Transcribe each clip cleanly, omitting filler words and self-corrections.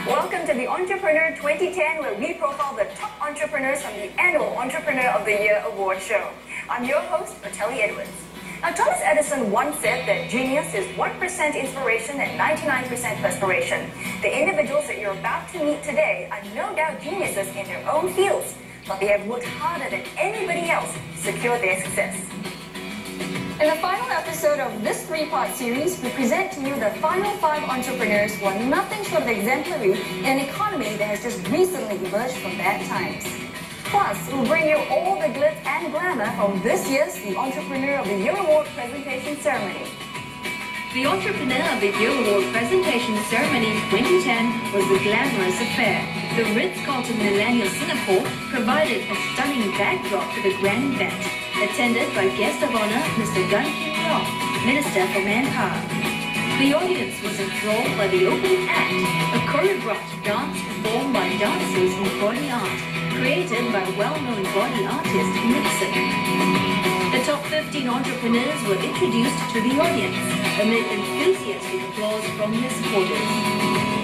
Welcome to the Entrepreneur 2010, where we profile the top entrepreneurs from the annual Entrepreneur of the Year award show. I'm your host, Natalie Edwards. Now, Thomas Edison once said that genius is 1% inspiration and 99% perspiration. The individuals that you're about to meet today are no doubt geniuses in their own fields, but they have worked harder than anybody else to secure their success. In the final episode of this three-part series, we present to you the final 5 entrepreneurs who are nothing short of exemplary in an economy that has just recently emerged from bad times. Plus, we'll bring you all the glitz and glamour from this year's The Entrepreneur of the Year Award presentation ceremony. The Entrepreneur of the Year Award presentation ceremony 2010 was a glamorous affair. The Ritz-Carlton Millennial Singapore provided a stunning backdrop to the grand event, attended by guest of honor Mr. Yong, Minister for Manpower. The audience was enthralled by the opening act, a choreographed dance performed by dancers in body art, created by well-known body artist Nixon. The top 15 entrepreneurs were introduced to the audience amid enthusiastic applause from their supporters.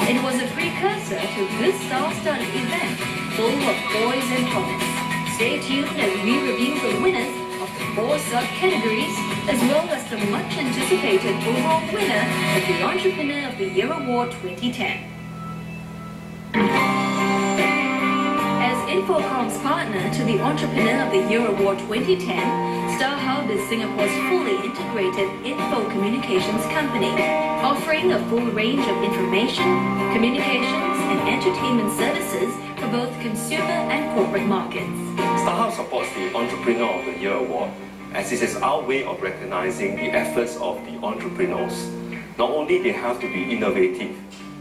It was a precursor to this star-studded event full of poise and promise. Stay tuned as we review the winners of the 4 subcategories, as well as the much-anticipated overall winner of the Entrepreneur of the Year Award 2010. Info-Comm's partner to the Entrepreneur of the Year Award 2010, StarHub is Singapore's fully integrated info communications company, offering a full range of information, communications and entertainment services for both consumer and corporate markets. StarHub supports the Entrepreneur of the Year Award, as this is our way of recognizing the efforts of the entrepreneurs. Not only they have to be innovative,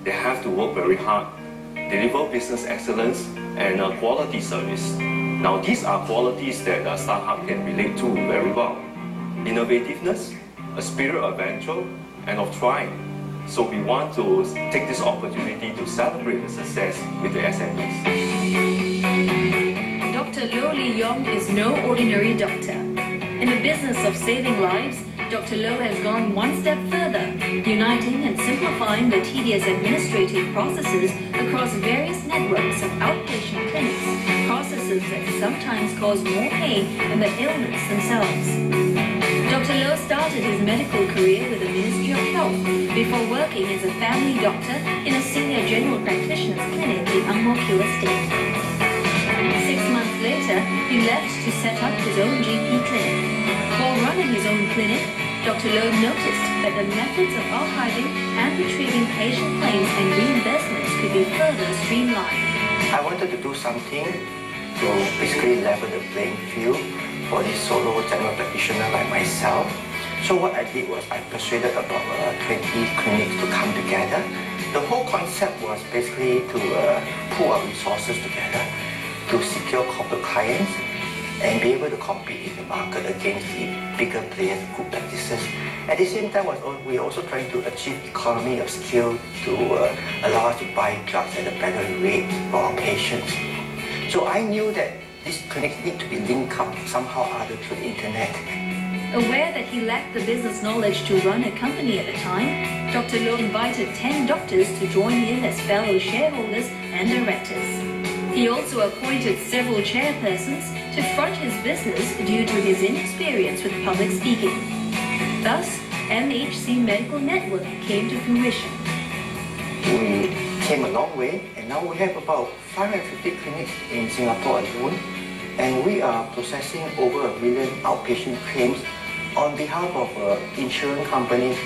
they have to work very hard, deliver business excellence, and quality service. Now, these are qualities that StarHub can relate to very well. Innovativeness, a spirit of venture, and of trying. So we want to take this opportunity to celebrate the success with the SMEs. Dr. Yong is no ordinary doctor. In the business of saving lives, Dr. Loh has gone one step further, uniting and simplifying the tedious administrative processes across various networks of outpatient clinics, processes that sometimes cause more pain than the ailments themselves. Dr. Loh started his medical career with the Ministry of Health before working as a family doctor in a senior general practitioner's clinic in Ang Mo Kio Estate. 6 months later, he left to set up his own GP clinic. While running his own clinic, Dr. Loh noticed that the methods of archiving and retrieving patient claims and reimbursements could be further streamlined. I wanted to do something to basically level the playing field for this solo general practitioner like myself. So what I did was I persuaded about 20 clinics to come together. The whole concept was basically to pool our resources together to secure corporate clients and be able to compete in the market against the bigger players, good practices. At the same time, we're also trying to achieve economy of scale to allow us to buy drugs at a better rate for our patients. So I knew that these clinics need to be linked up somehow or other through the internet. Aware that he lacked the business knowledge to run a company at the time, Dr. Loh invited 10 doctors to join in as fellow shareholders and directors. He also appointed several chairpersons to front his business due to his inexperience with public speaking. Thus, MHC Medical Network came to fruition. We came a long way, and now we have about 550 clinics in Singapore alone, and we are processing over 1 million outpatient claims on behalf of insurance companies.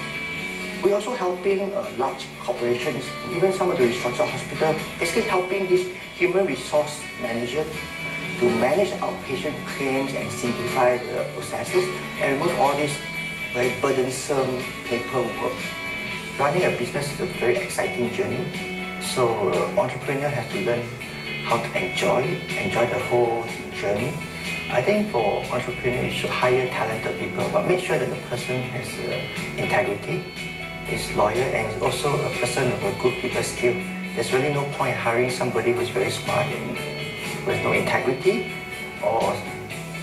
We're also helping large corporations, even some of the restructured hospitals, basically helping this human resource manager to manage outpatient claims and simplify the processes and remove all this very burdensome paperwork. Running a business is a very exciting journey, so entrepreneurs have to learn how to enjoy the whole journey. I think for entrepreneurs, you should hire talented people, but make sure that the person has integrity, is loyal, and is also a person of a good people skill. There's really no point hiring somebody who's very smart and with no integrity, or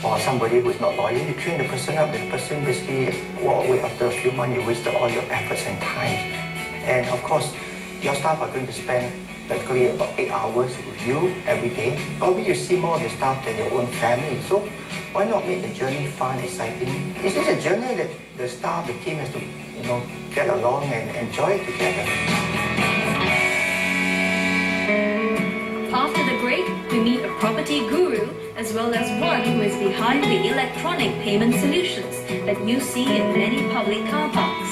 or somebody who is not loyal, you train the person up, the person basically walk away after a few months, you wasted all your efforts and time. And of course, your staff are going to spend practically about 8 hours with you every day. Probably you see more of your staff than your own family. So why not make the journey fun, exciting? It's a journey that the staff, the team has to, get along and enjoy it together. After the break, we meet a property guru as well as one who is behind the electronic payment solutions that you see in many public car parks.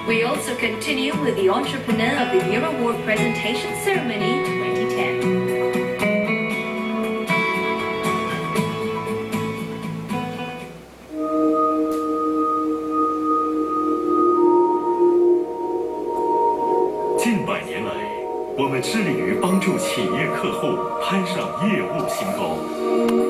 We also continue with the Entrepreneur of the Year Award presentation ceremony 2010. 近百年来，我们致力于帮助企业客户攀上业务新高。